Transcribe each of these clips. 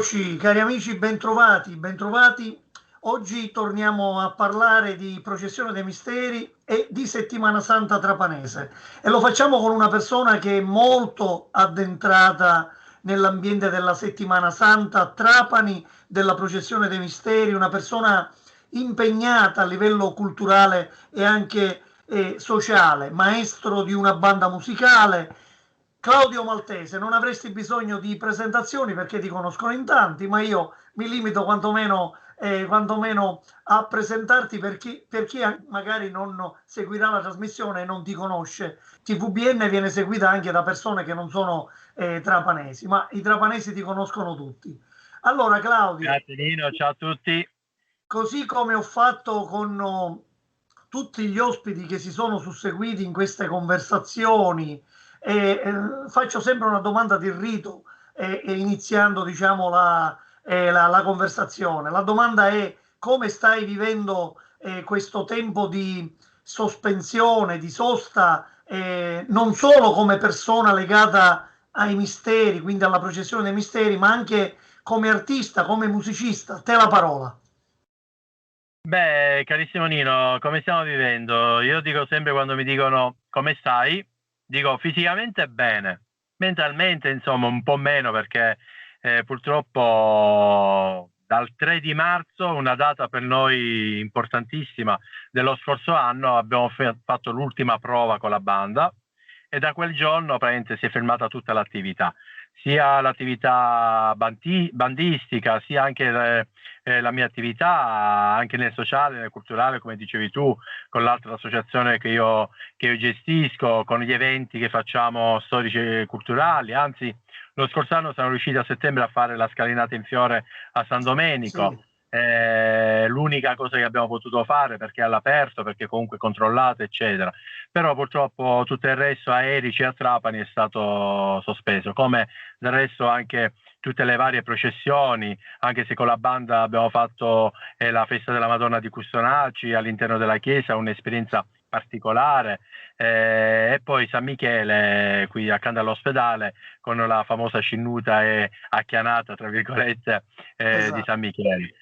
Eccoci, cari amici, bentrovati, bentrovati. Oggi torniamo a parlare di Processione dei Misteri e di Settimana Santa Trapanese e lo facciamo con una persona che è molto addentrata nell'ambiente della Settimana Santa a Trapani, della Processione dei Misteri, una persona impegnata a livello culturale e anche sociale, maestro di una banda musicale. Claudio Maltese, non avresti bisogno di presentazioni perché ti conoscono in tanti, ma io mi limito quantomeno a presentarti per chi magari non seguirà la trasmissione e non ti conosce. TVBN viene seguita anche da persone che non sono trapanesi, ma i trapanesi ti conoscono tutti. Allora, Claudio, Grazie Nino, ciao a tutti. così come ho fatto con tutti gli ospiti che si sono susseguiti in queste conversazioni, faccio sempre una domanda di rito, iniziando diciamo la conversazione. La domanda è: come stai vivendo questo tempo di sospensione, di sosta, non solo come persona legata ai misteri, quindi alla processione dei misteri, ma anche come artista, come musicista? Te la parola. Beh, carissimo Nino, come stiamo vivendo? Io dico sempre quando mi dicono come stai, dico fisicamente bene, mentalmente insomma un po' meno perché purtroppo dal 3 di marzo, una data per noi importantissima dello scorso anno, abbiamo fatto l'ultima prova con la banda e da quel giorno praticamente si è fermata tutta l'attività, sia l'attività bandistica, sia anche la mia attività anche nel sociale, nel culturale, come dicevi tu, con l'altra associazione che io gestisco, con gli eventi che facciamo storici e culturali. Anzi, lo scorso anno siamo riusciti a settembre a fare la scalinata in fiore a San Domenico. Sì. L'unica cosa che abbiamo potuto fare perché è all'aperto, perché comunque controllato, eccetera. Però purtroppo tutto il resto a Erici e a Trapani è stato sospeso, come del resto anche tutte le varie processioni, anche se con la banda abbiamo fatto la festa della Madonna di Custonaci all'interno della chiesa, un'esperienza particolare, e poi San Michele qui accanto all'ospedale con la famosa scinnuta e acchianata, tra virgolette, di Esatto. San Michele.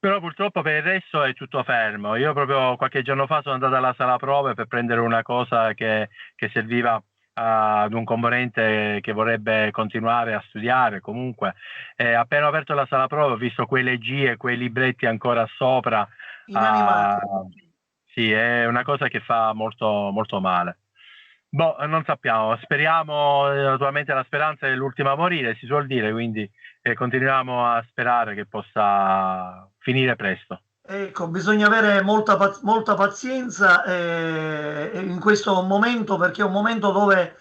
Però purtroppo per il resto è tutto fermo. Io proprio qualche giorno fa sono andato alla sala prove per prendere una cosa che serviva ad un componente che vorrebbe continuare a studiare. Comunque, appena ho aperto la sala prove ho visto quelle legie, quei libretti ancora sopra. Inanimati. Sì, è una cosa che fa molto, molto male. Boh, non sappiamo, speriamo, naturalmente la speranza è l'ultima a morire, si suol dire, quindi continuiamo a sperare che possa finire presto. Ecco, bisogna avere molta pazienza in questo momento, perché è un momento dove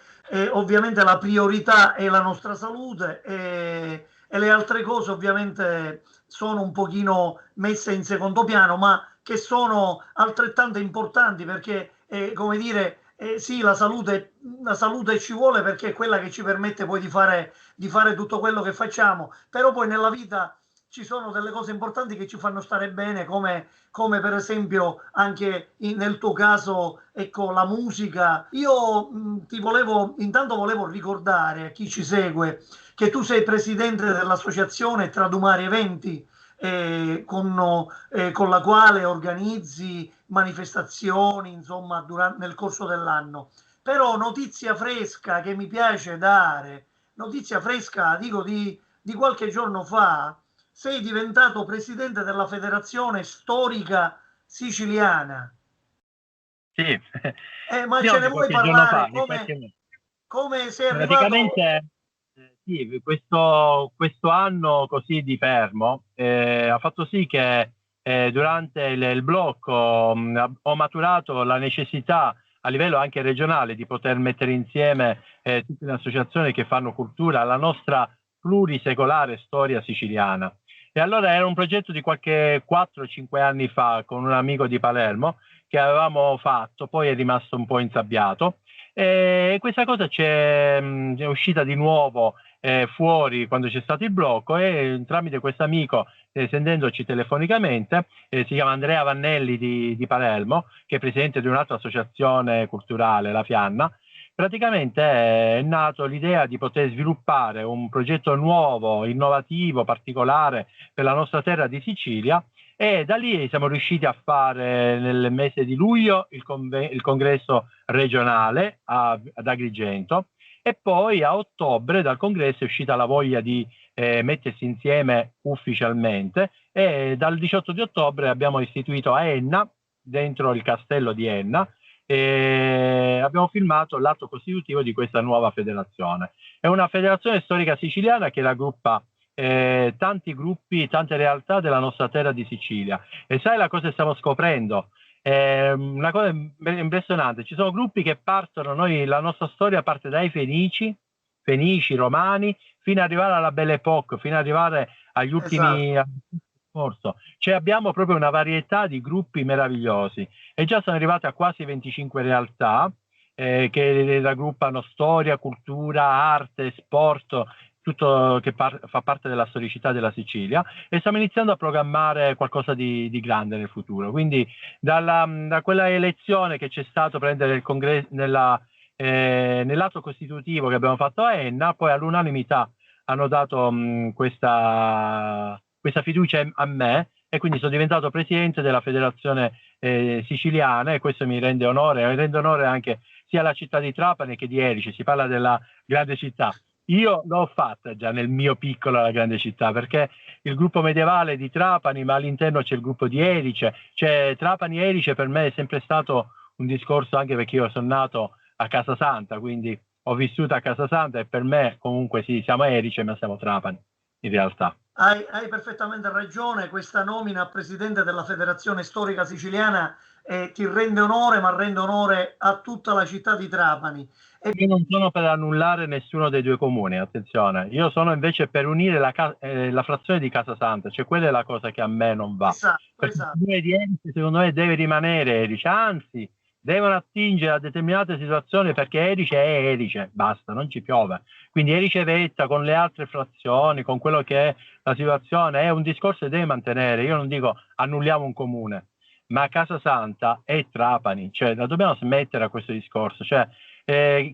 ovviamente la priorità è la nostra salute e le altre cose ovviamente sono un pochino messe in secondo piano, ma che sono altrettanto importanti perché, come dire, sì, la salute ci vuole perché è quella che ci permette poi di fare tutto quello che facciamo, però poi nella vita ci sono delle cose importanti che ci fanno stare bene, come per esempio anche nel tuo caso, ecco, la musica. Io intanto volevo ricordare a chi ci segue che tu sei presidente dell'associazione Tradumare Eventi, con la quale organizzi manifestazioni, insomma, nel corso dell'anno. Però notizia fresca che mi piace dare, notizia fresca, dico di qualche giorno fa, sei diventato presidente della Federazione Storica Siciliana. Sì, Ma ce no, ne di vuoi qualche giorno fa, parlare? di Come, qualche... come sei arrivato? Praticamente, sì, questo anno così di fermo ha fatto sì che durante il blocco ho maturato la necessità a livello anche regionale di poter mettere insieme tutte le associazioni che fanno cultura alla nostra plurisecolare storia siciliana. E allora era un progetto di qualche 4-5 anni fa con un amico di Palermo che avevamo fatto, poi è rimasto un po' insabbiato. E questa cosa è uscita di nuovo fuori quando c'è stato il blocco e tramite questo amico, sentendoci telefonicamente, si chiama Andrea Vannelli di Palermo, che è presidente di un'altra associazione culturale, La Fianna, praticamente è nato l'idea di poter sviluppare un progetto nuovo, innovativo, particolare per la nostra terra di Sicilia, e da lì siamo riusciti a fare nel mese di luglio il congresso regionale ad Agrigento, e poi a ottobre dal congresso è uscita la voglia di mettersi insieme ufficialmente, e dal 18 di ottobre abbiamo istituito a Enna, dentro il castello di Enna, e abbiamo firmato l'atto costitutivo di questa nuova federazione. È una federazione storica siciliana che raggruppa tanti gruppi, tante realtà della nostra terra di Sicilia. E sai la cosa che stiamo scoprendo? Una cosa impressionante: ci sono gruppi che partono, la nostra storia parte dai Fenici, Romani, fino ad arrivare alla Belle Époque, fino ad arrivare agli ultimi scorso. Cioè abbiamo proprio una varietà di gruppi meravigliosi, e già sono arrivate a quasi 25 realtà che raggruppano storia, cultura, arte, sport, tutto che fa parte della storicità della Sicilia, e stiamo iniziando a programmare qualcosa di grande nel futuro. Quindi da quella elezione che c'è stato prendere il congresso nell'atto costitutivo che abbiamo fatto a Enna, poi all'unanimità hanno dato questa fiducia a me, e quindi sono diventato presidente della federazione siciliana, e questo mi rende onore anche sia alla città di Trapani che di Erice. Si parla della grande città. Io l'ho fatta già nel mio piccolo la grande città, perché il gruppo medievale di Trapani, ma all'interno c'è il gruppo di Erice, cioè Trapani Erice per me è sempre stato un discorso, anche perché io sono nato a Casasanta, quindi ho vissuto a Casasanta, e per me comunque sì, siamo Erice ma siamo Trapani in realtà. Hai perfettamente ragione, questa nomina a presidente della Federazione Storica Siciliana ti rende onore, ma rende onore a tutta la città di Trapani. Io non sono per annullare nessuno dei due comuni, attenzione, io sono invece per unire la frazione di Casasanta, cioè quella è la cosa che a me non va. Esatto. Secondo me deve rimanere Erice, anzi devono attingere a determinate situazioni, perché Erice è Erice, basta, non ci piove. Quindi Erice Vetta con le altre frazioni, con quello che è la situazione, è un discorso che deve mantenere. Io non dico annulliamo un comune, ma Casasanta è Trapani, cioè la dobbiamo smettere a questo discorso. Cioè,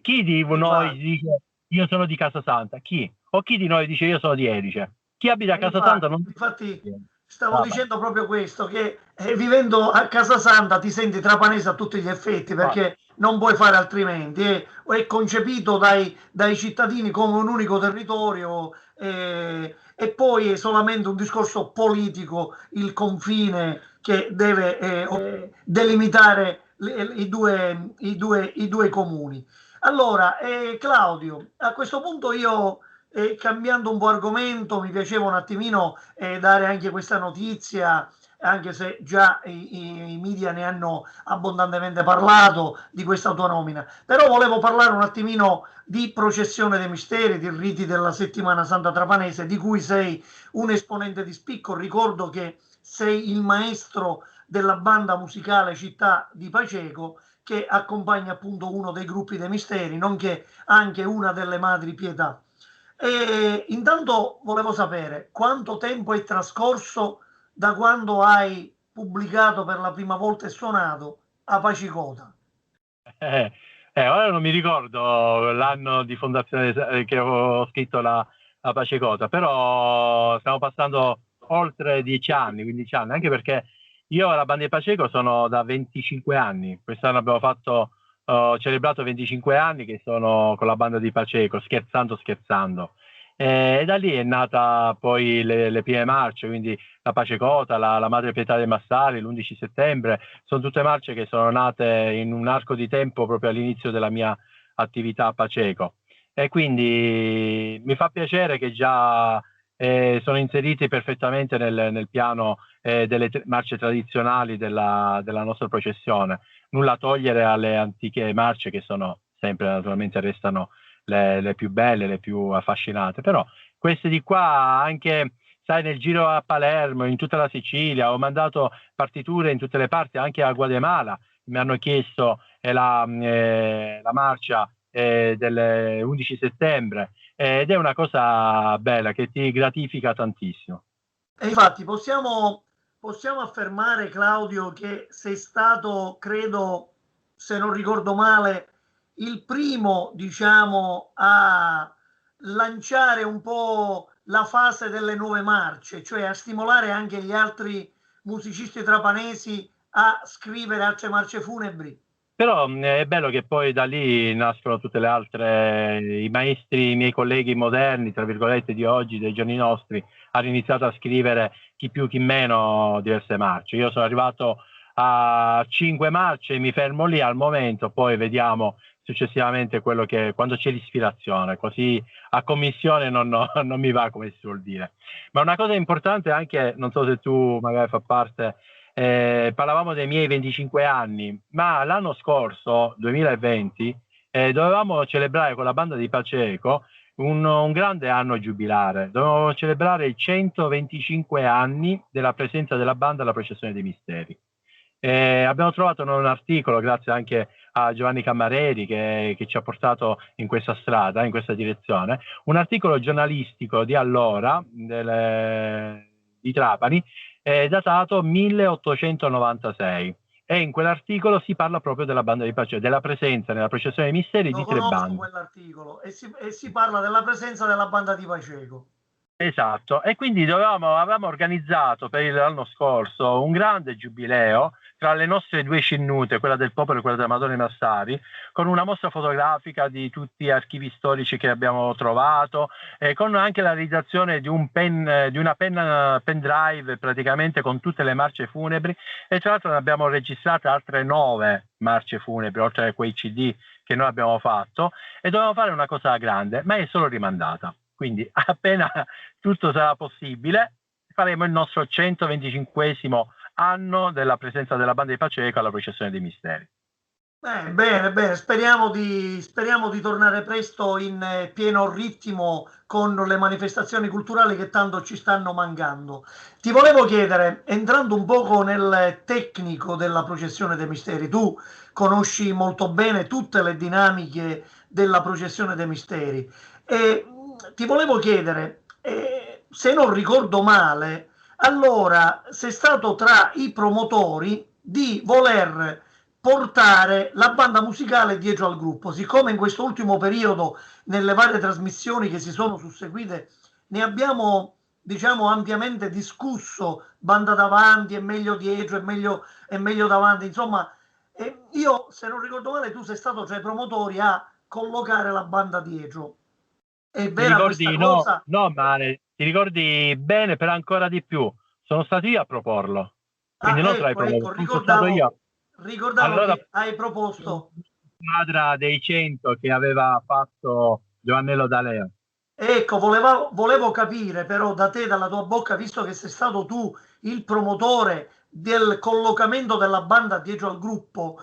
chi di noi dice io sono di Casasanta? Chi? O chi di noi dice io sono di Erice? Chi abita a Casasanta non... Infatti stavo dicendo proprio questo, che vivendo a Casasanta ti senti trapanese a tutti gli effetti, perché non puoi fare altrimenti. È concepito dai cittadini come un unico territorio, e poi è solamente un discorso politico il confine che deve delimitare i due comuni. Allora, Claudio, a questo punto io, cambiando un po' argomento, mi piaceva un attimino dare anche questa notizia, anche se già i media ne hanno abbondantemente parlato di questa tua nomina, però volevo parlare un attimino di Processione dei Misteri, di riti della Settimana Santa Trapanese, di cui sei un esponente di spicco. Ricordo che sei il maestro della banda musicale Città di Paceco, che accompagna appunto uno dei gruppi dei Misteri, nonché anche una delle Madri Pietà. E intanto volevo sapere quanto tempo è trascorso da quando hai pubblicato per la prima volta e suonato a Pacicota. Ora non mi ricordo l'anno di fondazione che ho scritto la Pacecota, però stiamo passando oltre 10 anni, 15 anni, anche perché io alla banda di Paceco sono da 25 anni. Quest'anno abbiamo celebrato 25 anni che sono con la banda di Paceco, scherzando. E da lì è nata poi le prime marce, quindi la Pacecota, la Madre Pietà dei Massari, l'11 settembre, sono tutte marce che sono nate in un arco di tempo proprio all'inizio della mia attività a Paceco. E quindi mi fa piacere che già sono inseriti perfettamente nel piano delle marce tradizionali della nostra processione. Nulla a togliere alle antiche marce, che sono sempre, naturalmente, restano le più belle, le più affascinate, però queste di qua, anche sai, nel giro a Palermo, in tutta la Sicilia, ho mandato partiture in tutte le parti, anche a Guatemala mi hanno chiesto la marcia dell'11 settembre, ed è una cosa bella che ti gratifica tantissimo. E infatti possiamo affermare, Claudio, che sei stato, credo, se non ricordo male, il primo, diciamo, a lanciare un po' la fase delle nuove marce, cioè a stimolare anche gli altri musicisti trapanesi a scrivere altre marce funebri. Però è bello che poi da lì nascono tutte le altre, i maestri, i miei colleghi moderni, tra virgolette, di oggi, dei giorni nostri, hanno iniziato a scrivere chi più chi meno diverse marce. Io sono arrivato a 5 marce, mi fermo lì al momento, poi vediamo successivamente quello che, quando c'è l'ispirazione, così a commissione non mi va, come si suol dire. Ma una cosa importante anche, non so se tu magari fa parte, parlavamo dei miei 25 anni, ma l'anno scorso, 2020, dovevamo celebrare con la banda di Paceco un grande anno giubilare. Dovevamo celebrare i 125 anni della presenza della banda alla Processione dei Misteri. Abbiamo trovato un articolo, grazie anche a Giovanni Cammareri che ci ha portato in questa strada, in questa direzione, un articolo giornalistico di allora, di Trapani, datato 1896. E in quell'articolo si parla proprio della banda di Paceco, della presenza nella processione dei misteri Lo di 3 conosco bande. quell'articolo e si parla della presenza della banda di Paceco. Esatto, e quindi avevamo organizzato per l'anno scorso un grande giubileo tra le nostre due cinnute, quella del popolo e quella della Madonna dei Massari, con una mostra fotografica di tutti gli archivi storici che abbiamo trovato, e con anche la realizzazione di una pen drive praticamente con tutte le marce funebri, e tra l'altro ne abbiamo registrate altre 9 marce funebri, oltre a quei CD che noi abbiamo fatto, e dovevamo fare una cosa grande, ma è solo rimandata. Quindi appena tutto sarà possibile, faremo il nostro 125esimo anno della presenza della banda di Paceco alla processione dei misteri. Bene, bene, speriamo di tornare presto in pieno ritmo con le manifestazioni culturali che tanto ci stanno mancando. Ti volevo chiedere, entrando un poco nel tecnico della processione dei misteri, tu conosci molto bene tutte le dinamiche della processione dei misteri e ti volevo chiedere, se non ricordo male, allora sei stato tra i promotori di voler portare la banda musicale dietro al gruppo. Siccome in questo ultimo periodo, nelle varie trasmissioni che si sono susseguite, ne abbiamo diciamo ampiamente discusso, banda davanti è meglio dietro, è meglio davanti, insomma, io se non ricordo male tu sei stato tra i promotori a collocare la banda dietro. È Ti vera questa ricordi? No, cosa? no, male, ti ricordi bene, però ancora di più. Sono stato io a proporlo, Ah, quindi non tra i ecco, promotori, sono stato io. ricordavo Allora, che hai proposto. squadra dei 100 che aveva fatto Giovannello D'Aleo. Ecco, volevo capire però da te, dalla tua bocca, visto che sei stato tu il promotore del collocamento della banda dietro al gruppo,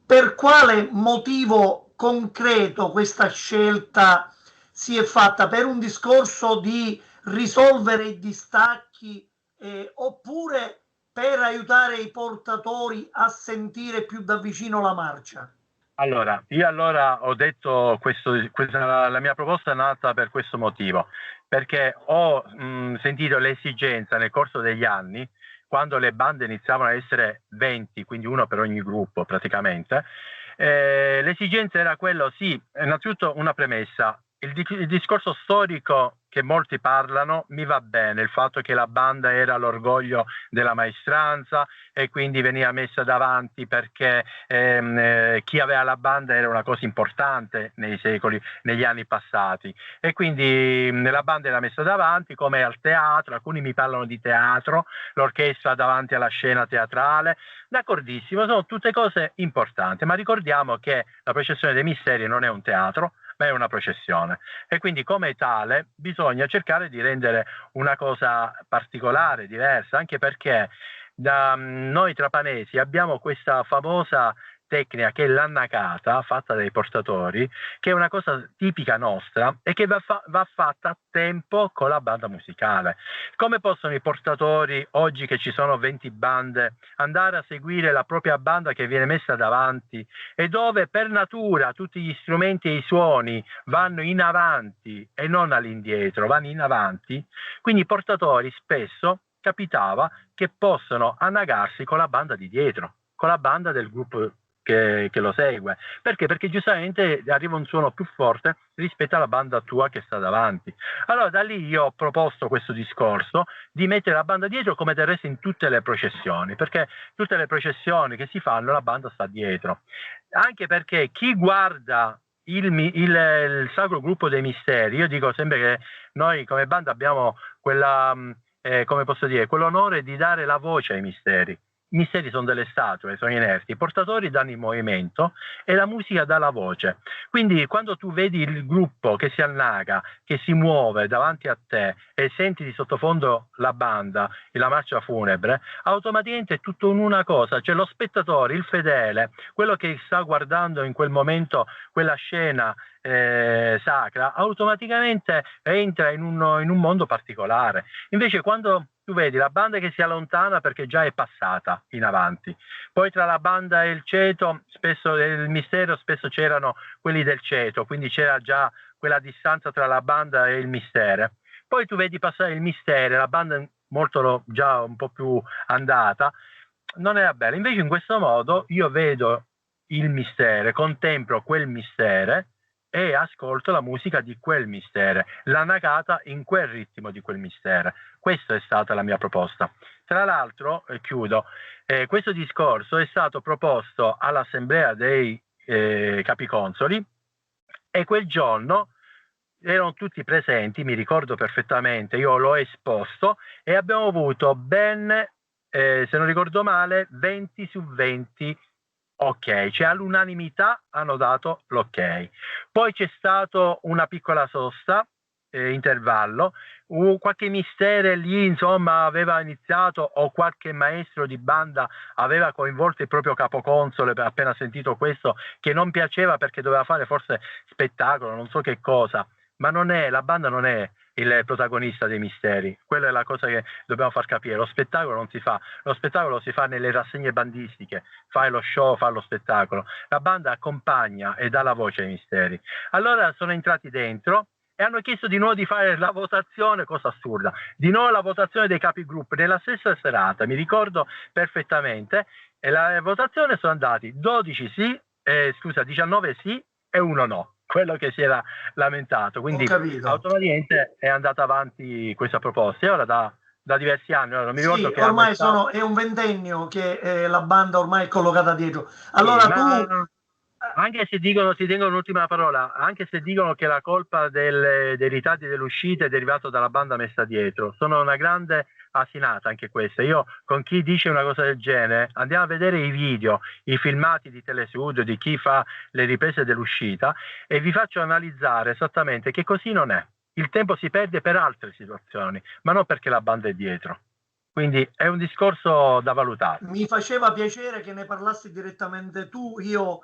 per quale motivo concreto questa scelta si è fatta? Per un discorso di risolvere i distacchi, oppure per aiutare i portatori a sentire più da vicino la marcia? Allora, io ho detto la mia proposta è nata per questo motivo, perché ho sentito l'esigenza nel corso degli anni, quando le bande iniziavano a essere 20, quindi uno per ogni gruppo praticamente, l'esigenza era quello, sì, innanzitutto una premessa, il discorso storico che molti parlano mi va bene, il fatto che la banda era l'orgoglio della maestranza e quindi veniva messa davanti perché chi aveva la banda era una cosa importante nei secoli, negli anni passati, e quindi la banda era messa davanti come al teatro, alcuni mi parlano di teatro, l'orchestra davanti alla scena teatrale, d'accordissimo, sono tutte cose importanti, ma ricordiamo che la processione dei misteri non è un teatro, ma è una processione, e quindi come tale bisogna cercare di rendere una cosa particolare, diversa, anche perché da noi trapanesi abbiamo questa famosa tecnica che è l'annacata fatta dai portatori, che è una cosa tipica nostra e che va fatta a tempo con la banda musicale. Come possono i portatori, oggi che ci sono 20 bande, andare a seguire la propria banda che viene messa davanti e dove per natura tutti gli strumenti e i suoni vanno in avanti e non all'indietro, vanno in avanti? Quindi i portatori spesso capitava che possono annagarsi con la banda di dietro, con la banda del gruppo che lo segue. Perché? Perché giustamente arriva un suono più forte rispetto alla banda tua che sta davanti. Allora da lì io ho proposto questo discorso di mettere la banda dietro come del resto in tutte le processioni, perché tutte le processioni che si fanno la banda sta dietro. Anche perché chi guarda il Sacro Gruppo dei Misteri, io dico sempre che noi come banda abbiamo quella, come posso dire, quell'onore di dare la voce ai misteri. I misteri sono delle statue, sono inerti, i portatori danno il movimento e la musica dà la voce. Quindi quando tu vedi il gruppo che si annaga, che si muove davanti a te e senti di sottofondo la banda, la marcia funebre, automaticamente è tutto in una cosa, cioè lo spettatore, il fedele, quello che sta guardando in quel momento quella scena sacra, automaticamente entra in un mondo particolare. Invece quando tu vedi la banda che si allontana perché già è passata in avanti, poi tra la banda e il ceto, spesso il mistero, spesso c'erano quelli del ceto, quindi c'era già quella distanza tra la banda e il mistero. Poi tu vedi passare il mistero, la banda molto già un po' più andata, non era bella. Invece in questo modo io vedo il mistero, contemplo quel mistero e ascolto la musica di quel mistero, la nagata in quel ritmo di quel mistero. Questa è stata la mia proposta. Tra l'altro, chiudo, questo discorso è stato proposto all'assemblea dei capiconsoli e quel giorno erano tutti presenti, mi ricordo perfettamente, io l'ho esposto e abbiamo avuto ben, se non ricordo male, 20 su 20 ok, cioè all'unanimità hanno dato l'ok. Poi c'è stato una piccola sosta, intervallo, qualche mistero lì insomma aveva iniziato o qualche maestro di banda aveva coinvolto il proprio capoconsole appena sentito questo che non piaceva perché doveva fare forse spettacolo, non so che cosa, ma non è, la banda non è il protagonista dei misteri, quella è la cosa che dobbiamo far capire, lo spettacolo non si fa, lo spettacolo si fa nelle rassegne bandistiche, fai lo show, fa lo spettacolo, la banda accompagna e dà la voce ai misteri. Allora sono entrati dentro e hanno chiesto di nuovo di fare la votazione, cosa assurda, di nuovo la votazione dei capigruppo nella stessa serata, mi ricordo perfettamente, e la votazione sono andati 12 sì, 19 sì e 1 no, quello che si era lamentato, quindi automaticamente è andata avanti questa proposta e ora da diversi anni, ora non mi ricordo Sì, che ormai è un ventennio che la banda ormai è collocata dietro. Allora sì, tu... Anche se dicono, ti tengo un'ultima parola, anche se dicono che la colpa dei ritardi dell'uscita è derivato dalla banda messa dietro, sono una grande asinata anche questa. Io con chi dice una cosa del genere, andiamo a vedere i video, i filmati di Telestudio, di chi fa le riprese dell'uscita e vi faccio analizzare esattamente che così non è. Il tempo si perde per altre situazioni, ma non perché la banda è dietro. Quindi è un discorso da valutare. Mi faceva piacere che ne parlassi direttamente tu, io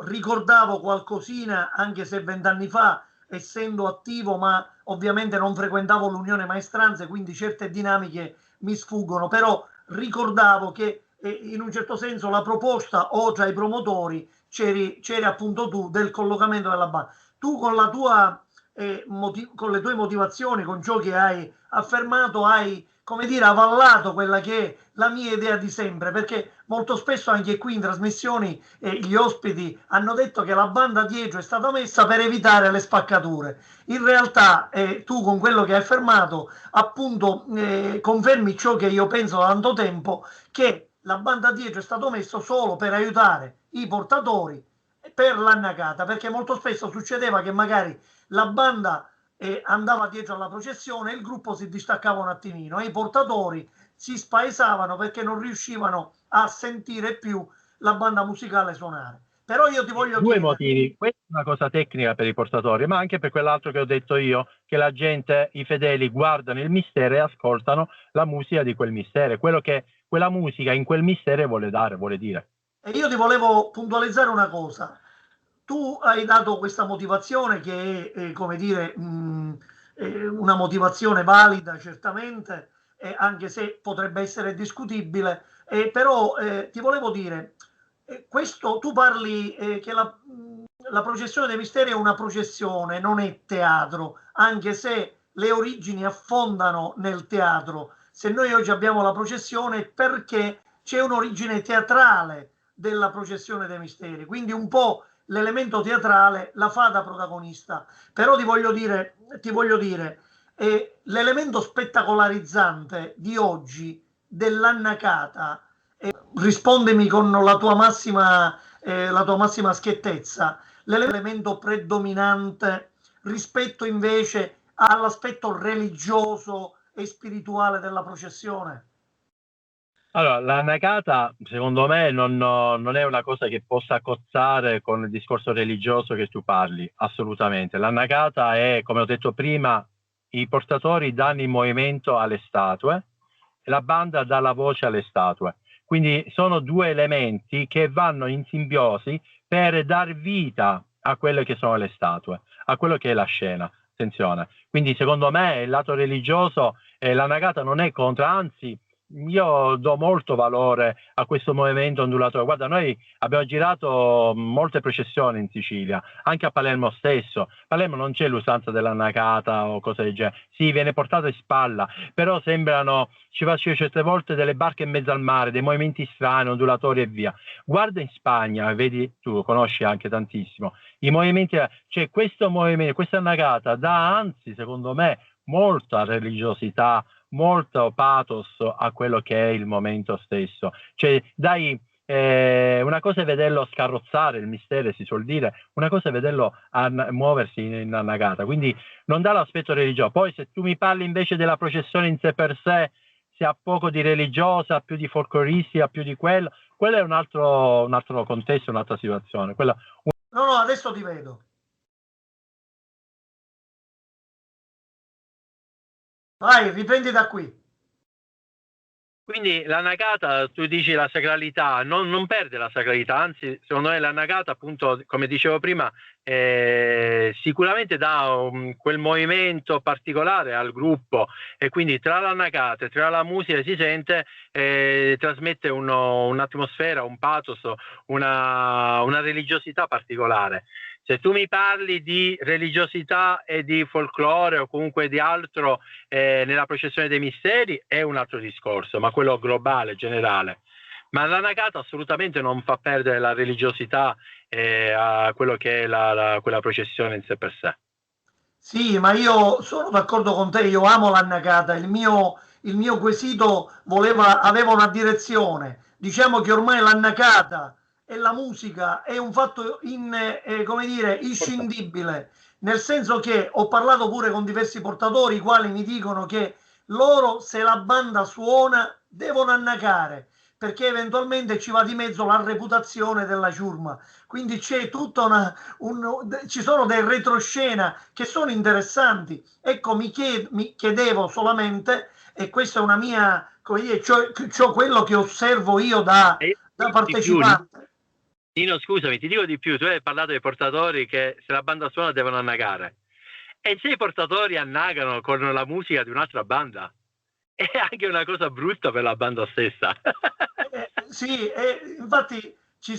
ricordavo qualcosina, anche se 20 anni fa, essendo attivo, ma ovviamente non frequentavo l'Unione Maestranze, quindi certe dinamiche mi sfuggono, però ricordavo che in un certo senso la proposta o tra i promotori c'eri appunto tu del collocamento della banda. Tu con la tua con le tue motivazioni, con ciò che hai affermato, hai, come dire, avallato quella che è la mia idea di sempre, perché molto spesso anche qui in trasmissioni gli ospiti hanno detto che la banda dietro è stata messa per evitare le spaccature. In realtà tu con quello che hai affermato appunto confermi ciò che io penso da tanto tempo, che la banda dietro è stato messo solo per aiutare i portatori per l'annacata, perché molto spesso succedeva che magari la banda andava dietro alla processione e il gruppo si distaccava un attimino e i portatori si spaesavano perché non riuscivano a sentire più la banda musicale suonare. Però io ti voglio Due chiedere... motivi, questa è una cosa tecnica per i portatori, ma anche per quell'altro che ho detto io, che la gente, i fedeli guardano il mistero e ascoltano la musica di quel mistero, quello che quella musica in quel mistero vuole dare, vuole dire. E io ti volevo puntualizzare una cosa. Tu hai dato questa motivazione che è, come dire, una motivazione valida certamente, anche se potrebbe essere discutibile, però ti volevo dire, questo tu parli che la processione dei misteri è una processione, non è teatro, anche se le origini affondano nel teatro. Se noi oggi abbiamo la processione è perché c'è un'origine teatrale della processione dei misteri, quindi un po' l'elemento teatrale la fa da protagonista. Però ti voglio dire l'elemento spettacolarizzante di oggi dell'annacata, rispondimi con la tua massima schiettezza, l'elemento predominante rispetto invece all'aspetto religioso e spirituale della processione? Allora, l'annacata secondo me non è una cosa che possa cozzare con il discorso religioso che tu parli, assolutamente. L'annacata è, come ho detto prima, i portatori danno il movimento alle statue e la banda dà la voce alle statue. Quindi sono due elementi che vanno in simbiosi per dar vita a quelle che sono le statue, a quello che è la scena. Attenzione. Quindi secondo me il lato religioso, l'annacata non è contro, anzi io do molto valore a questo movimento ondulatore. Guarda, noi abbiamo girato molte processioni in Sicilia, anche a Palermo stesso. A Palermo non c'è l'usanza dell'annacata o cose del genere. Sì, viene portata in spalla, però sembrano, ci faccio certe volte delle barche in mezzo al mare, dei movimenti strani, ondulatori e via. Guarda in Spagna, vedi, tu conosci anche tantissimo, i movimenti, cioè questo movimento, questa annacata dà anzi, secondo me, molta religiosità, molto pathos a quello che è il momento stesso. Cioè, dai, una cosa è vederlo scarrozzare il mistero, si suol dire, una cosa è vederlo muoversi in annacata, quindi non dà l'aspetto religioso. Poi se tu mi parli invece della processione in sé per sé, se ha poco di religiosa, più di folcloristica, più di quello è un altro contesto, un'altra situazione. No, adesso ti vedo. Vai, riprendi da qui. Quindi l'annacata, tu dici la sacralità, non perde la sacralità, anzi secondo me l'annacata, appunto, come dicevo prima, sicuramente dà quel movimento particolare al gruppo, e quindi tra l'annacata e tra la musica si sente, trasmette un'atmosfera, un pathos, una religiosità particolare. Se tu mi parli di religiosità e di folklore o comunque di altro nella processione dei misteri è un altro discorso, ma quello globale, generale. Ma l'annacata assolutamente non fa perdere la religiosità a quello che è quella processione in sé per sé. Sì, ma io sono d'accordo con te, io amo l'annacata, il mio quesito aveva una direzione. Diciamo che ormai l'annacata e la musica è un fatto come dire, inscindibile, nel senso che ho parlato pure con diversi portatori, i quali mi dicono che loro, se la banda suona, devono annacare, perché eventualmente ci va di mezzo la reputazione della ciurma. Quindi c'è tutta ci sono dei retroscena che sono interessanti. Ecco, mi chiedevo solamente, e questa è una mia, come dire, cioè quello che osservo io da partecipante. Nino, scusami, ti dico di più, tu hai parlato dei portatori che se la banda suona devono annacare, e se i portatori annagano con la musica di un'altra banda, è anche una cosa brutta per la banda stessa. Sì, infatti si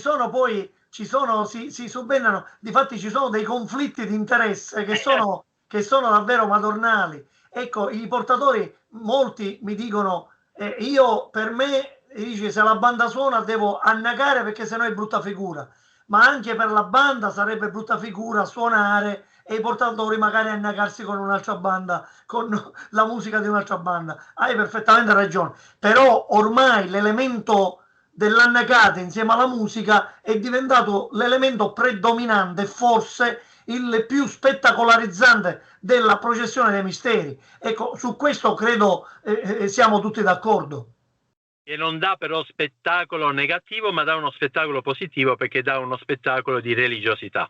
subentrano, difatti ci sono dei conflitti di interesse che sono davvero madornali. Ecco, i portatori, molti mi dicono, per me, dice, se la banda suona devo annacare perché sennò è brutta figura, ma anche per la banda sarebbe brutta figura suonare e i portatori magari annacarsi con un'altra banda, con la musica di un'altra banda. Hai perfettamente ragione, però ormai l'elemento dell'annacata insieme alla musica è diventato l'elemento predominante, forse il più spettacolarizzante della processione dei misteri. Ecco, su questo credo siamo tutti d'accordo. E non dà però spettacolo negativo, ma dà uno spettacolo positivo, perché dà uno spettacolo di religiosità.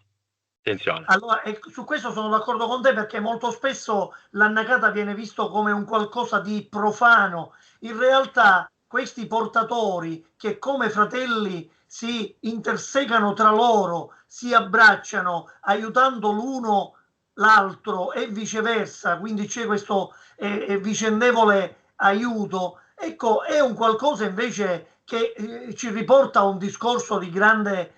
Attenzione. Allora, su questo sono d'accordo con te, perché molto spesso l'annacata viene visto come un qualcosa di profano. In realtà questi portatori che come fratelli si intersecano tra loro, si abbracciano, aiutando l'uno l'altro e viceversa, quindi c'è questo vicendevole aiuto. Ecco, è un qualcosa invece che ci riporta a un discorso di grande,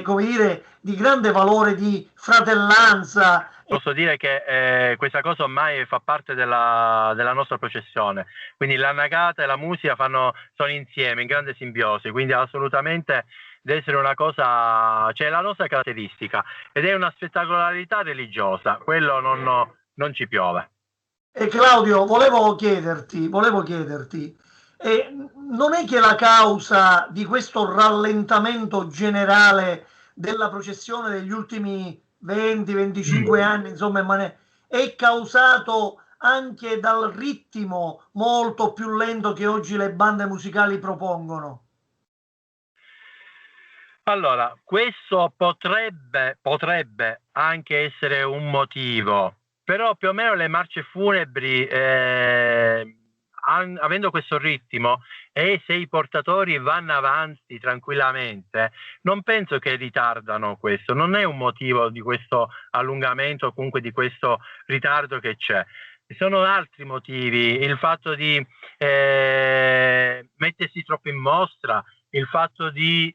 come dire, di grande valore di fratellanza posso dire che questa cosa ormai fa parte della nostra processione, quindi la nagata e la musica sono insieme, in grande simbiosi, quindi assolutamente deve essere una cosa, cioè la nostra caratteristica, ed è una spettacolarità religiosa, quello non ci piove. E Claudio, volevo chiederti, non è che la causa di questo rallentamento generale della processione degli ultimi 20-25 anni, insomma, è causato anche dal ritmo molto più lento che oggi le bande musicali propongono? Allora, questo potrebbe anche essere un motivo, però più o meno le marce funebri, avendo questo ritmo, e se i portatori vanno avanti tranquillamente, non penso che ritardano questo, non è un motivo di questo allungamento o comunque di questo ritardo che c'è. Ci sono altri motivi, il fatto di mettersi troppo in mostra, il fatto di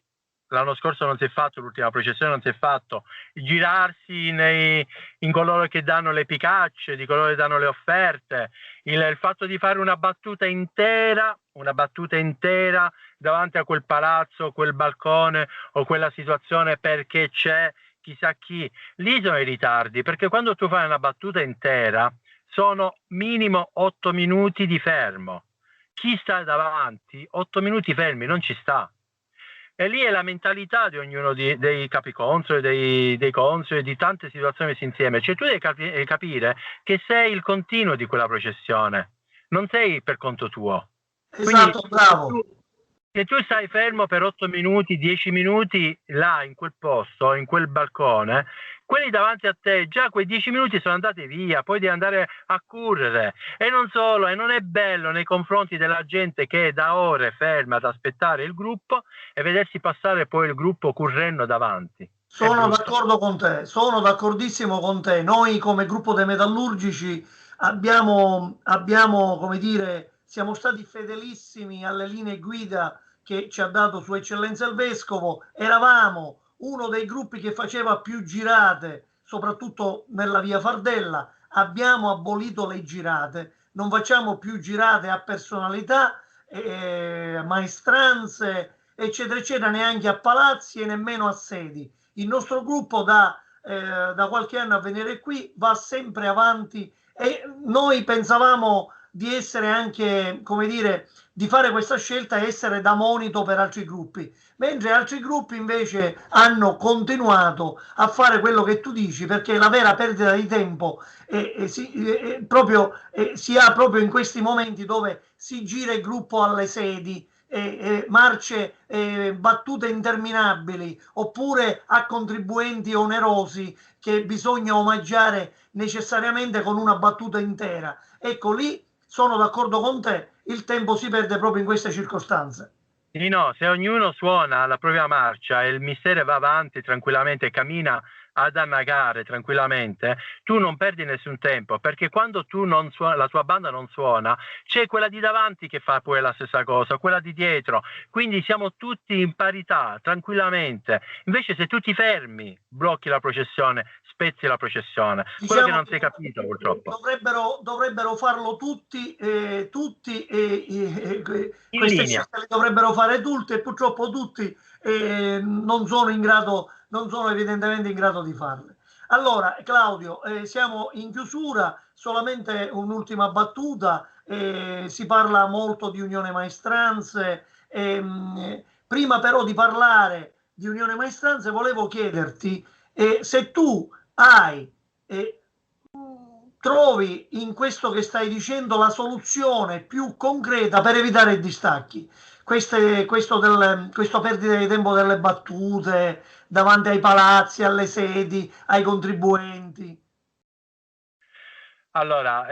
l'anno scorso non si è fatto, l'ultima processione non si è fatto, girarsi in coloro che danno le picacce, di coloro che danno le offerte, il fatto di fare una battuta intera davanti a quel palazzo, quel balcone o quella situazione perché c'è chissà chi. Lì sono i ritardi, perché quando tu fai una battuta intera sono minimo 8 minuti di fermo. Chi sta davanti, 8 minuti fermi, non ci sta. E lì è la mentalità di ognuno dei capiconsoli, dei consoli, di tante situazioni messe insieme. Cioè tu devi capire che sei il continuo di quella processione, non sei per conto tuo. Quindi Esatto, bravo. se tu stai fermo per 8 minuti, 10 minuti là in quel posto, in quel balcone, quelli davanti a te già quei 10 minuti sono andati via, poi devi andare a correre. E non solo, e non è bello nei confronti della gente che è da ore ferma ad aspettare il gruppo e vedersi passare poi il gruppo correndo davanti. È Sono brutto. d'accordo con te, sono d'accordissimo con te. Noi come gruppo dei metallurgici come dire, siamo stati fedelissimi alle linee guida che ci ha dato Sua Eccellenza il Vescovo. Eravamo uno dei gruppi che faceva più girate, soprattutto nella via Fardella. Abbiamo abolito le girate, non facciamo più girate a personalità, maestranze, eccetera, eccetera, neanche a palazzi e nemmeno a sedi. Il nostro gruppo da qualche anno a venire qui va sempre avanti e noi pensavamo di essere anche, come dire, di fare questa scelta e essere da monito per altri gruppi, mentre altri gruppi invece hanno continuato a fare quello che tu dici, perché la vera perdita di tempo si ha proprio in questi momenti dove si gira il gruppo alle sedi, marce, battute interminabili, oppure a contribuenti onerosi che bisogna omaggiare necessariamente con una battuta intera. Ecco, lì sono d'accordo con te, il tempo si perde proprio in queste circostanze. Sì, no, se ognuno suona la propria marcia e il mistero va avanti tranquillamente, cammina ad annagare tranquillamente, tu non perdi nessun tempo, perché quando tu non suona, la tua banda non suona, c'è quella di davanti che fa poi la stessa cosa, quella di dietro, quindi siamo tutti in parità, tranquillamente. Invece se tu ti fermi, blocchi la processione, spezzi la processione, quello che Diciamo non che si è capito purtroppo. dovrebbero farlo tutti, In queste linea. scelte le dovrebbero fare tutti e purtroppo tutti non sono in grado, non sono evidentemente in grado di farle. Allora, Claudio, siamo in chiusura, solamente un'ultima battuta, si parla molto di Unione Maestranze, prima però di parlare di Unione Maestranze volevo chiederti se tu hai e trovi in questo che stai dicendo la soluzione più concreta per evitare i distacchi. Questo perdita di tempo delle battute davanti ai palazzi, alle sedi, ai contribuenti. Allora,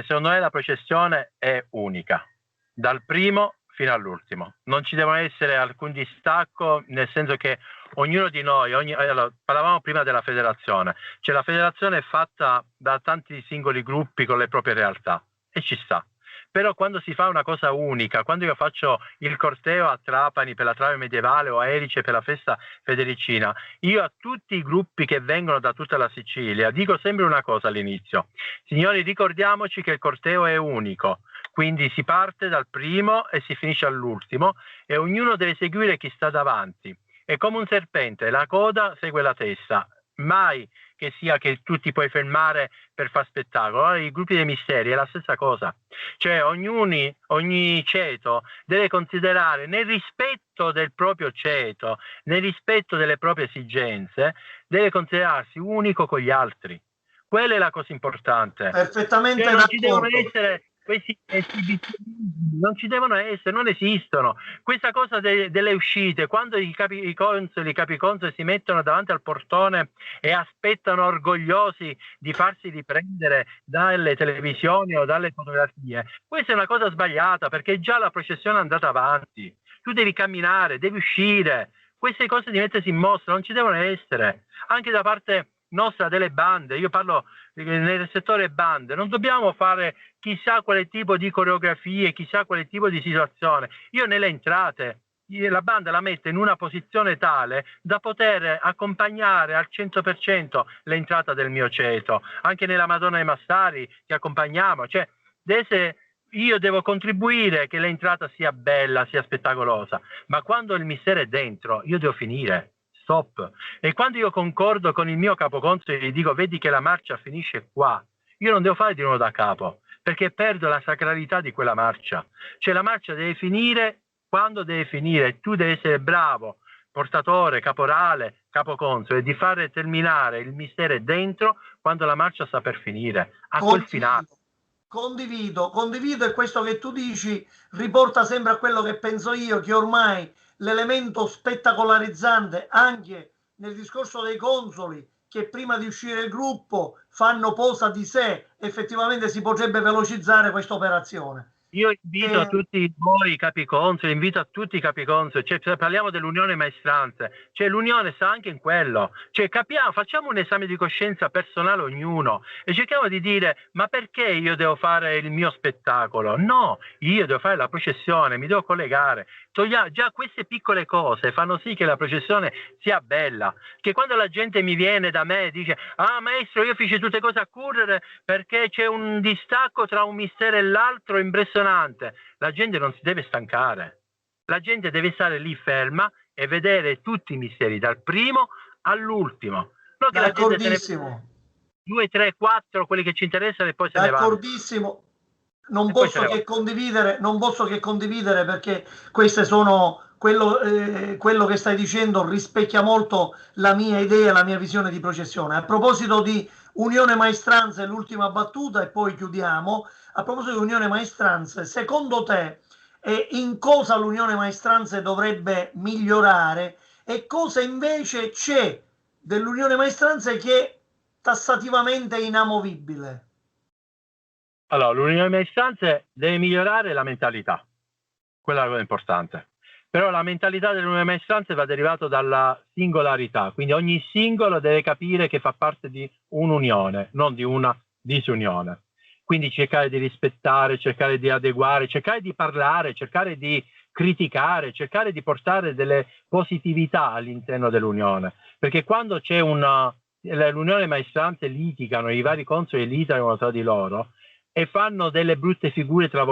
secondo me la processione è unica, dal primo fino all'ultimo. Non ci deve essere alcun distacco, nel senso che ognuno di noi, allora, parlavamo prima della federazione, cioè la federazione è fatta da tanti singoli gruppi con le proprie realtà e ci sta. Però quando si fa una cosa unica, quando io faccio il corteo a Trapani per la trave medievale o a Erice per la festa federicina, io a tutti i gruppi che vengono da tutta la Sicilia dico sempre una cosa all'inizio: signori, ricordiamoci che il corteo è unico, quindi si parte dal primo e si finisce all'ultimo e ognuno deve seguire chi sta davanti. È come un serpente, la coda segue la testa, mai che sia che tu ti puoi fermare per far spettacolo. Allora, i gruppi dei misteri è la stessa cosa, cioè ogni ceto deve considerare, nel rispetto del proprio ceto, nel rispetto delle proprie esigenze, deve considerarsi unico con gli altri. Quella è la cosa importante. Perfettamente Cioè, non ci devono d'accordo. essere questi esibizionismi, non ci devono essere, non esistono. Questa cosa delle uscite, quando i capiconsoli si mettono davanti al portone e aspettano orgogliosi di farsi riprendere dalle televisioni o dalle fotografie, questa è una cosa sbagliata, perché già la processione è andata avanti. Tu devi camminare, devi uscire. Queste cose di mettersi in mostra non ci devono essere, anche da parte nostra delle bande. Io parlo nel settore bande, non dobbiamo fare chissà quale tipo di coreografie, chissà quale tipo di situazione. Io nelle entrate la banda la mette in una posizione tale da poter accompagnare al 100% l'entrata del mio ceto. Anche nella Madonna dei Massari ti accompagniamo, cioè io devo contribuire che l'entrata sia bella, sia spettacolosa, ma quando il mistero è dentro io devo finire. Stop. E quando io concordo con il mio capoconsole e gli dico vedi che la marcia finisce qua, io non devo fare di nuovo da capo, perché perdo la sacralità di quella marcia. Cioè la marcia deve finire quando deve finire, tu devi essere bravo, portatore, caporale, capoconsole, di fare terminare il mistero dentro quando la marcia sta per finire, a quel finale. Condivido, e questo che tu dici riporta sempre a quello che penso io, che ormai l'elemento spettacolarizzante anche nel discorso dei consoli, che prima di uscire il gruppo fanno posa di sé, effettivamente si potrebbe velocizzare questa operazione. Io invito a tutti voi capiconsoli, invito a tutti i capiconsoli, cioè parliamo dell'unione maestranze, cioè l'unione sta anche in quello, cioè facciamo un esame di coscienza personale ognuno e cerchiamo di dire ma perché io devo fare il mio spettacolo? No, io devo fare la processione, mi devo collegare. Già queste piccole cose fanno sì che la processione sia bella, che quando la gente mi viene da me e dice ah maestro io feci tutte cose a correre perché c'è un distacco tra un mistero e l'altro impressionante, la gente non si deve stancare, la gente deve stare lì ferma e vedere tutti i misteri dal primo all'ultimo, non che la gente se ne vede 2, 3, 4 quelli che ci interessano e poi se ne vanno. D'accordissimo. Non posso che condividere perché queste sono quello che stai dicendo rispecchia molto la mia idea, la mia visione di processione. A proposito di Unione Maestranze, l'ultima battuta e poi chiudiamo. A proposito di Unione Maestranze, secondo te in cosa l'Unione Maestranze dovrebbe migliorare e cosa invece c'è dell'Unione Maestranze che è tassativamente inamovibile? Allora, l'unione maestranze deve migliorare la mentalità, quella è la cosa importante. Però la mentalità dell'unione maestranze va derivata dalla singolarità, quindi ogni singolo deve capire che fa parte di un'unione, non di una disunione. Quindi cercare di rispettare, cercare di adeguare, cercare di parlare, cercare di criticare, cercare di portare delle positività all'interno dell'unione. Perché quando c'è l'unione maestranze litigano, i vari consoli litigano tra di loro, e fanno delle brutte figure tra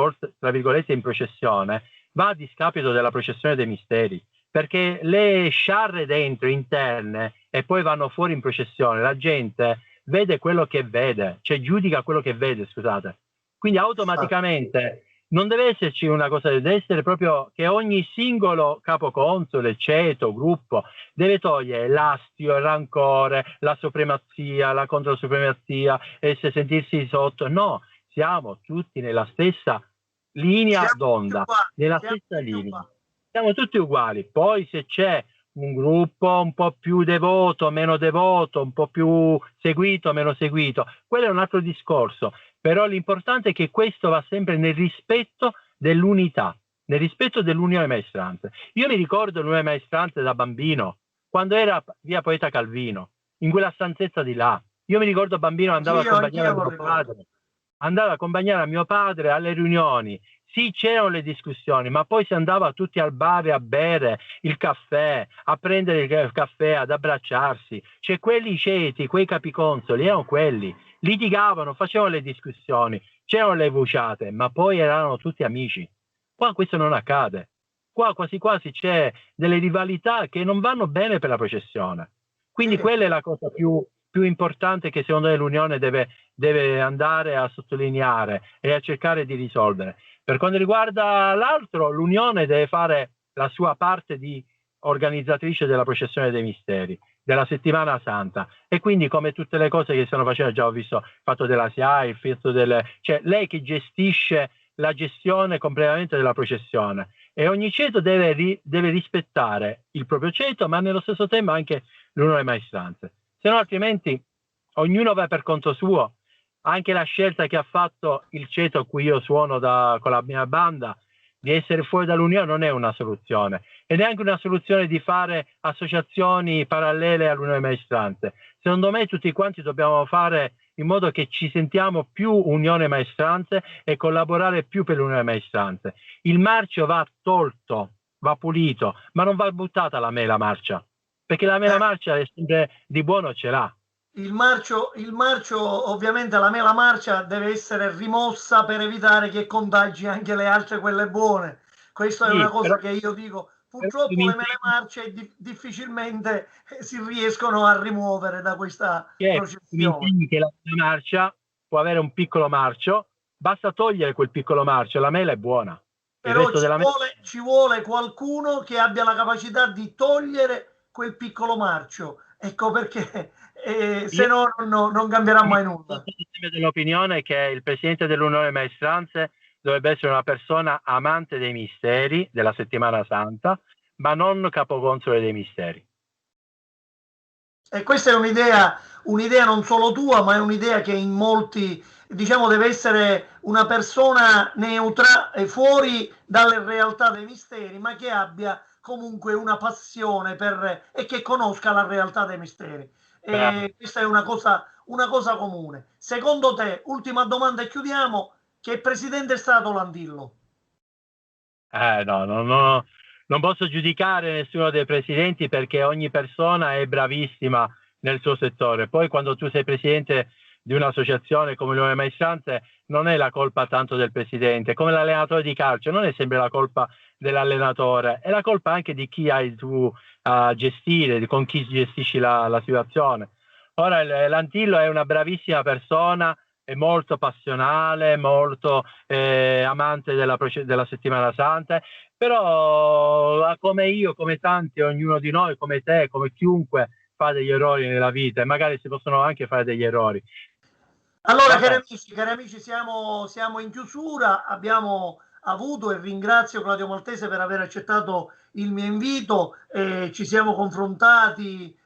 virgolette in processione, va a discapito della processione dei misteri, perché le sciarre dentro interne e poi vanno fuori in processione, la gente vede quello che vede, cioè giudica quello che vede, scusate. Quindi automaticamente non deve esserci una cosa, deve essere proprio che ogni singolo capoconsole, ceto, gruppo deve togliere l'astio, il rancore, la supremazia, la controsupremazia, e se sentirsi sotto, no. Siamo tutti nella stessa linea d'onda, nella stessa linea. Siamo tutti uguali. Poi se c'è un gruppo un po' più devoto, meno devoto, un po' più seguito, meno seguito, quello è un altro discorso. Però l'importante è che questo va sempre nel rispetto dell'unità, nel rispetto dell'unione maestranze. Io mi ricordo l'unione maestranze da bambino, quando era via Poeta Calvino, in quella stanzetta di là. Io mi ricordo bambino andavo a accompagnare mio padre. andavo a accompagnare mio padre alle riunioni. Sì, c'erano le discussioni, ma poi si andava tutti al bar a bere il caffè, a prendere il caffè, ad abbracciarsi. Cioè quelli ceti, quei capiconsoli, erano quelli. Litigavano, facevano le discussioni, c'erano le vociate, ma poi erano tutti amici. Qua questo non accade. Qua quasi quasi c'è delle rivalità che non vanno bene per la processione. Quindi quella è la cosa più importante che secondo me l'Unione deve andare a sottolineare e a cercare di risolvere. Per quanto riguarda l'altro, l'Unione deve fare la sua parte di organizzatrice della processione dei misteri, della settimana santa, e quindi come tutte le cose che stanno facendo, già ho visto il fatto della SIAE, il fatto cioè lei che gestisce la gestione completamente della processione, e ogni ceto deve rispettare il proprio ceto, ma nello stesso tempo anche l'Unione Maestranze, se no altrimenti ognuno va per conto suo. Anche la scelta che ha fatto il ceto a cui io suono con la mia banda di essere fuori dall'Unione non è una soluzione, e neanche una soluzione di fare associazioni parallele all'Unione Maestranze. Secondo me tutti quanti dobbiamo fare in modo che ci sentiamo più Unione Maestranze e collaborare più per l'Unione Maestranze. Il marcio va tolto, va pulito, ma non va buttata la mela marcia, perché la mela marcia è sempre di buono, ce l'ha. Il marcio, ovviamente la mela marcia deve essere rimossa per evitare che contagi anche le altre, quelle buone. Questa è una cosa che io dico. Purtroppo le mele marce difficilmente si riescono a rimuovere da questa processione. Che la mela marcia può avere un piccolo marcio, basta togliere quel piccolo marcio, la mela è buona. Però ci vuole qualcuno che abbia la capacità di togliere quel piccolo marcio. Ecco perché se no non cambierà mai nulla. Sono dell'opinione che il presidente dell'Unione Maestranze dovrebbe essere una persona amante dei misteri della settimana santa, ma non capoconsole dei misteri. E questa è un'idea non solo tua, ma è un'idea che in molti, diciamo, deve essere una persona neutra e fuori dalle realtà dei misteri, ma che abbia comunque una passione e che conosca la realtà dei misteri. E questa è una cosa comune. Secondo te, ultima domanda e chiudiamo, che presidente è stato Landillo? No, non posso giudicare nessuno dei presidenti, perché ogni persona è bravissima nel suo settore. Poi quando tu sei presidente di un'associazione come l'Unione Maestranze, non è la colpa tanto del presidente, come l'allenatore di calcio, non è sempre la colpa dell'allenatore, è la colpa anche di chi hai tu a gestire, con chi gestisci la situazione. Ora Landillo è una bravissima persona, è molto passionale, molto amante della settimana santa, però come io, come tanti, ognuno di noi, come te, come chiunque, fa degli errori nella vita, e magari si possono anche fare degli errori. Allora, cari amici, siamo in chiusura, abbiamo avuto, e ringrazio Claudio Maltese per aver accettato il mio invito, ci siamo confrontati,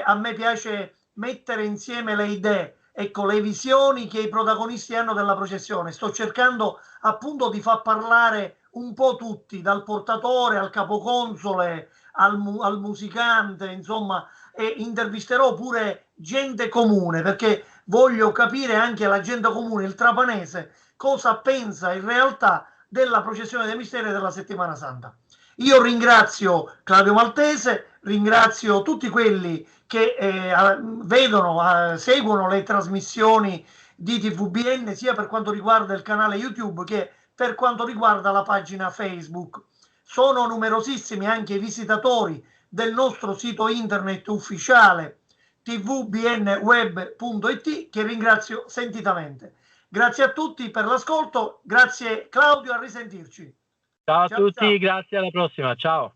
a me piace mettere insieme le idee, ecco, le visioni che i protagonisti hanno della processione. Sto cercando appunto di far parlare un po' tutti, dal portatore al capoconsole al musicante, insomma, e intervisterò pure gente comune, perché voglio capire anche la gente comune, il trapanese, cosa pensa in realtà della processione dei misteri della settimana santa. Io ringrazio Claudio Maltese, ringrazio tutti quelli che seguono le trasmissioni di TVBN, sia per quanto riguarda il canale YouTube che per quanto riguarda la pagina Facebook. Sono numerosissimi anche i visitatori del nostro sito internet ufficiale tvbnweb.it, che ringrazio sentitamente. Grazie a tutti per l'ascolto, grazie Claudio, a risentirci. Ciao a tutti, ciao. Grazie, alla prossima, ciao.